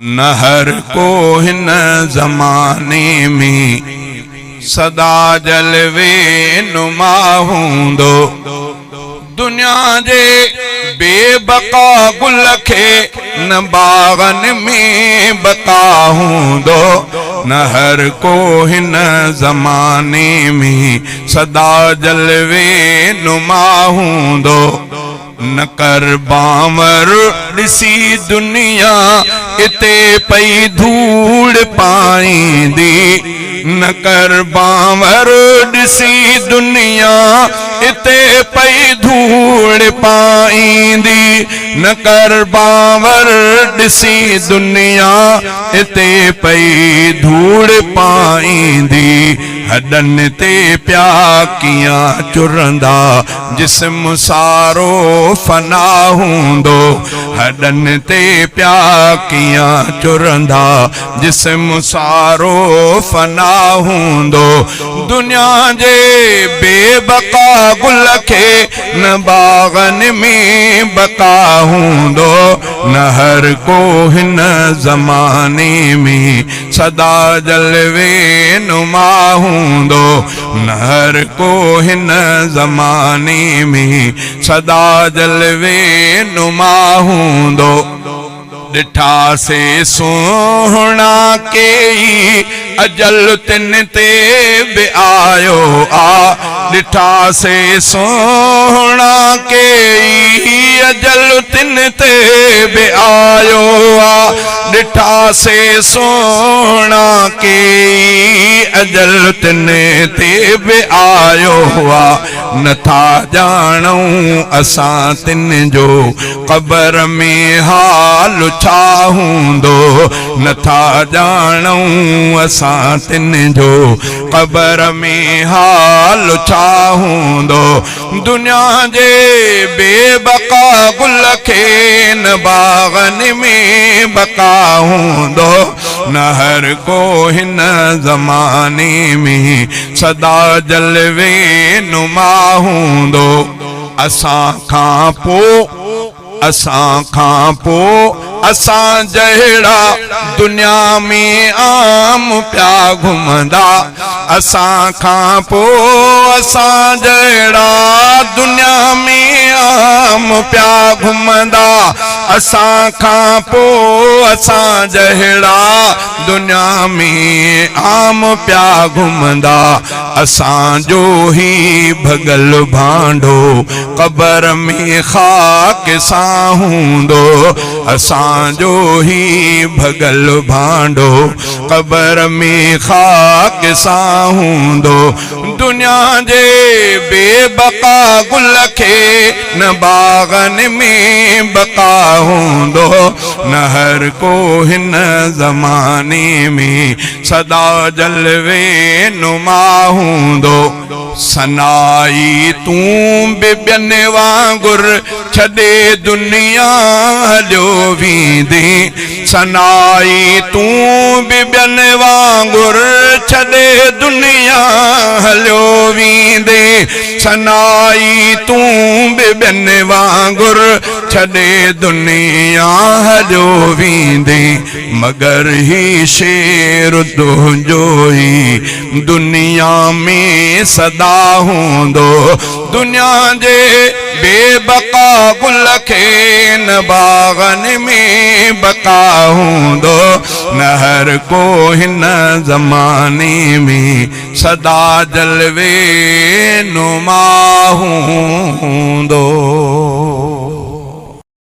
न हर को हिन ज़माने में सदा जलवे नुमा हूंदो। दुनिया जे बेबका गुल खे न बागन में बका हूंदो। न हर को हिन ज़माने में सदा जलवे नुमा हूंदो। न कर बावर ॾिसी दुनिया इते पई धूड़ पाईंदी। न कर बावर ॾिसी दुनिया इते पई धूड़ पाईंदी। न कर बावर ॾिसी दुनिया इते पई धूड़ पाईंदी। हॾन ते प्या कियां चुरंदा जिस्म सारो फना हूंदो। हॾन ते प्या कियां चुरंदा जिस्म सारो फना हूंदो। दुनिया जे बेबका गुल खे न बागन में बका हूंदो। न हर को हिन ज़माने में सदा जलवे नुमा हूंदो। न हर को हिन ज़माने में सदा जलवे नुमा हूंदो। ॾिठा से सोहणा कई अजल तिन ते बि आयो आ। ॾिठा से सोहणा कई अजल तिन ते बि आयो आ। ॾिठा से सोहणा कई अजल तिन ते बि आयो आ। नथा ॼाणूं असां तिन जो क़बर में हाल छा हूंदो। नथा ॼाणूं असां तिन जो क़बर में हाल छा हूंदो। दुनिया जे बेबका गुल खे न बागन में बका हूंदो। न हर को हिन ज़माने में सदा जलवे नुमा हूंदो। असां खां पोइ असां जहिड़ा दुनिया में आम प्या घुमंदा। असां खां पोइ असां जहिड़ा दुनिया में आम प्या घुमंदा। असां खां पोइ असां जहिड़ा दुनिया में आम प्या घुमंदा। असांजो ही भगल भांडो क़बर में ख़ाक सां हूंदो। असांजो ही भगल भांडो क़बर में ख़ाक सां हूंदो। दुनिया जे बेबका गुल खे न बागन में बका हूंदो। न हर को हिन ज़माने में सदा जलवे नुमा हूंदो। सनाई तूं बि ॿियनि वांगुर छॾे दुनिया हलियो वेंदे। सनाई तूं बि ॿियनि वांगुर छॾे दुनिया हलियो वेंदे। सनाई तूं बि ॿियनि वांगुर छॾे दुनिया हलियो वेंदे। मगर ही शेर तुंहिंजो ई दुनिया में सदा हूंदो। दुनिया जे बेबका गुल खे न बागन में बका हूंदो। न हर को हिन ज़माने में सदा जलवे नुमा हूंदो।